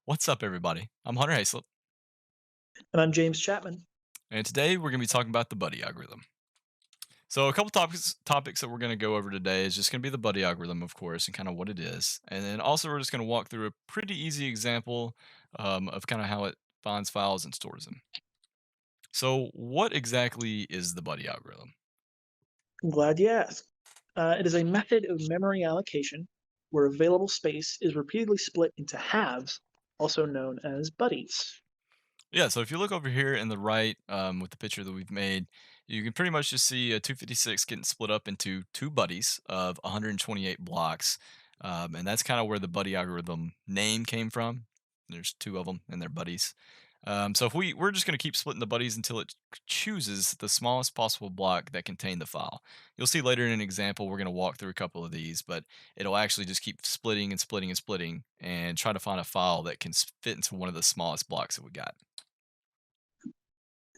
What's up, everybody? I'm Hunter Hayslip, And I'm James Chapman. and today we're going to be talking about the buddy algorithm. So, a couple topics that we're going to go over today is just going to be the buddy algorithm, of course, and kind of what it is, and then also we're just going to walk through a pretty easy example of kind of how it finds files and stores them. So, what exactly is the buddy algorithm? I'm glad you asked. It is a method of memory allocation where available space is repeatedly split into halves, also known as buddies. Yeah, so if you look over here in the right with the picture that we've made, you can pretty much just see a 256 getting split up into two buddies of 128 blocks. And that's kind of where the buddy algorithm name came from. There's two of them and they're buddies. So if we're just going to keep splitting the buddies until it chooses the smallest possible block that contain the file. You'll see later in an example, we're going to walk through a couple of these, but it'll actually just keep splitting and splitting and splitting and try to find a file that can fit into one of the smallest blocks that we got.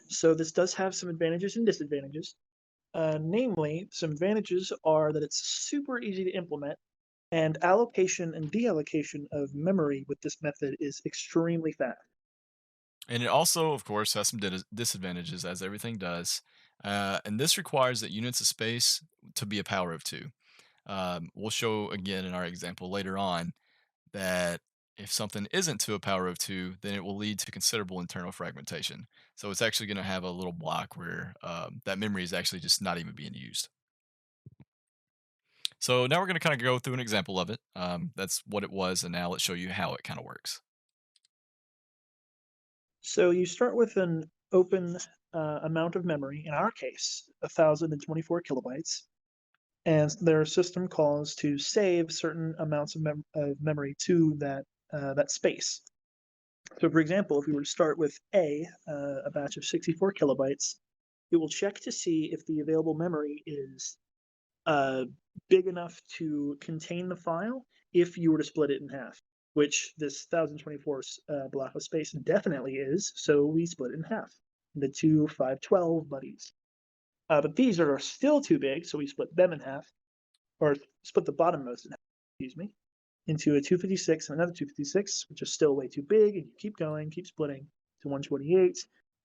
So this does have some advantages and disadvantages. Namely, some advantages are that it's super easy to implement, and allocation and deallocation of memory with this method is extremely fast. And it also, of course, has some disadvantages, as everything does. And this requires that units of space to be a power of two. We'll show again in our example later on that if something isn't to a power of two, then it will lead to considerable internal fragmentation. So it's actually going to have a little block where that memory is actually just not even being used. So now we're going to kind of go through an example of it. That's what it was, and now let's show you how it kind of works. So you start with an open amount of memory, in our case, 1,024 kilobytes, and there are system calls to save certain amounts of memory to that space. So, for example, if we were to start with a batch of 64 kilobytes, it will check to see if the available memory is uh, big enough to contain the file if you were to split it in half, which this 1024 block of space definitely is. So we split it in half. The two 512 buddies. But these are still too big, so we split them in half, or split the bottommost in half, excuse me, into a 256 and another 256, which is still way too big, and you keep going, keep splitting to 128, and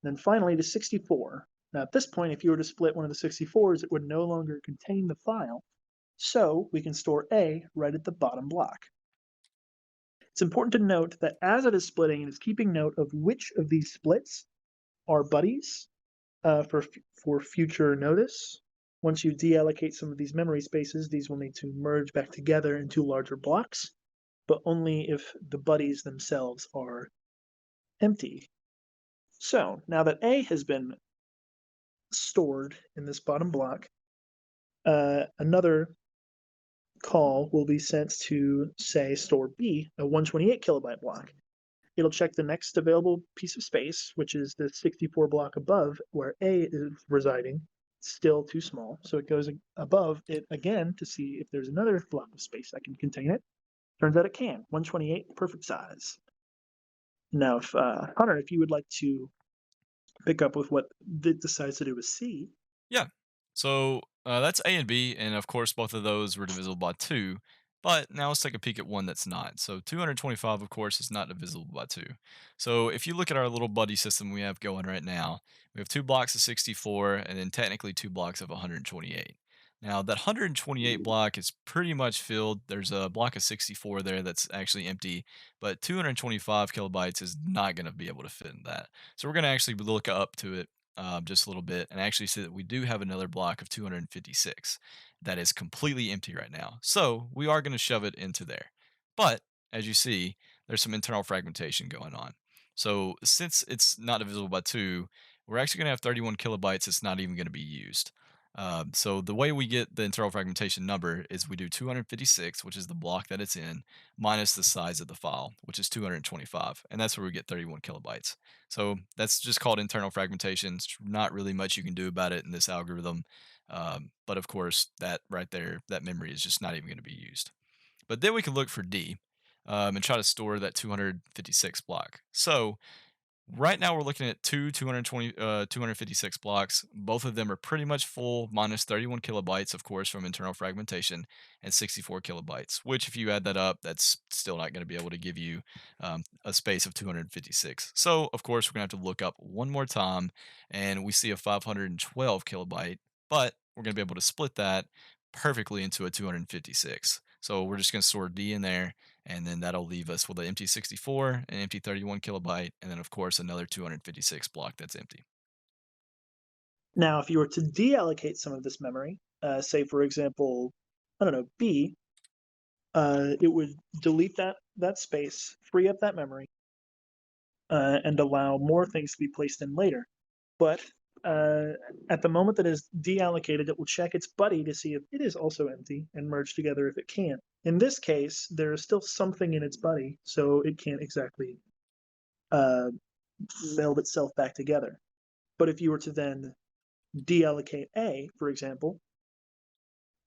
then finally to 64. Now, at this point, if you were to split one of the 64s, it would no longer contain the file, so we can store A right at the bottom block. It's important to note that as it is splitting, it is keeping note of which of these splits are buddies for future notice. Once you deallocate some of these memory spaces, these will need to merge back together into larger blocks, but only if the buddies themselves are empty. So now that A has been stored in this bottom block, another call will be sent to, say, store B, a 128 kilobyte block. It'll check the next available piece of space, which is the 64 block above where A is residing. Still too small, so it goes above it again to see if there's another block of space that can contain it. Turns out it can. 128, perfect size. Now, if Hunter, if you would like to pick up with what it decides to do with C. Yeah. So that's A and B, and of course, both of those were divisible by 2. But now let's take a peek at one that's not. So 225, of course, is not divisible by 2. So if you look at our little buddy system we have going right now, we have two blocks of 64 and then technically two blocks of 128. Now, that 128 block is pretty much filled. There's a block of 64 there that's actually empty, but 225 kilobytes is not going to be able to fit in that. So we're going to actually look up to it just a little bit and actually see that we do have another block of 256 that is completely empty right now. So we are going to shove it into there. But as you see, there's some internal fragmentation going on. So since it's not divisible by 2, we're actually going to have 31 kilobytes that's not even going to be used. So the way we get the internal fragmentation number is we do 256, which is the block that it's in, minus the size of the file, which is 225, and that's where we get 31 kilobytes. So that's just called internal fragmentation. It's not really much you can do about it in this algorithm. But of course, that right there, that memory is just not even going to be used. But then we can look for D and try to store that 256 block. So Right now, we're looking at two 256 blocks. Both of them are pretty much full, minus 31 kilobytes, of course, from internal fragmentation, and 64 kilobytes, which, if you add that up, that's still not going to be able to give you a space of 256. So, of course, we're going to have to look up one more time, and we see a 512 kilobyte, but we're going to be able to split that perfectly into a 256. So, we're just going to store D in there, and then that'll leave us with an empty 64, an empty 31 kilobyte, and then of course another 256 block that's empty. Now, if you were to deallocate some of this memory, say for example, I don't know, B, it would delete that space, free up that memory, and allow more things to be placed in later. But uh, at the moment that is deallocated, it will check its buddy to see if it is also empty and merge together if it can. In this case, there is still something in its buddy, so it can't exactly uh, meld itself back together. But if you were to then deallocate A, for example,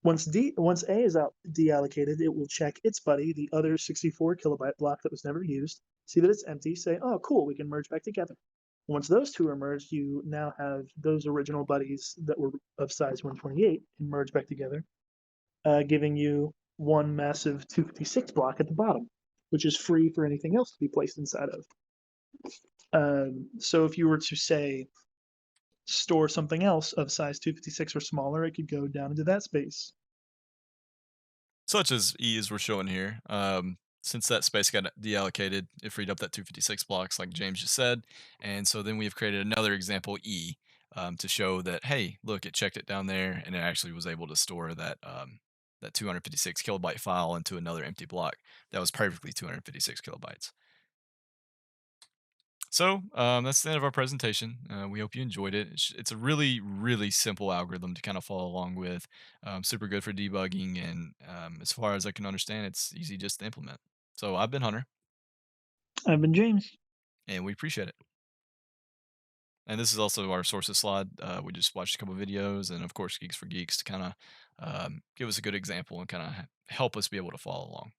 once A is out deallocated, it will check its buddy, the other 64 kilobyte block that was never used, see that it's empty, say, oh, cool, we can merge back together. Once those two are merged, you now have those original buddies that were of size 128 and merge back together, giving you one massive 256 block at the bottom, which is free for anything else to be placed inside of. So if you were to say store something else of size 256 or smaller, it could go down into that space. Such as E as we're showing here. Since that space got deallocated, it freed up that 256 blocks, like James just said. And so then we've created another example E to show that, hey, look, it checked it down there and it actually was able to store that 256 kilobyte file into another empty block that was perfectly 256 kilobytes. So that's the end of our presentation. We hope you enjoyed it. It's a really, really simple algorithm to kind of follow along with. Super good for debugging, and as far as I can understand, it's easy just to implement. So I've been Hunter, I've been James. and we appreciate it. And this is also our sources slide. We just watched a couple videos, and of course, Geeks for Geeks to kind of give us a good example and kind of help us be able to follow along.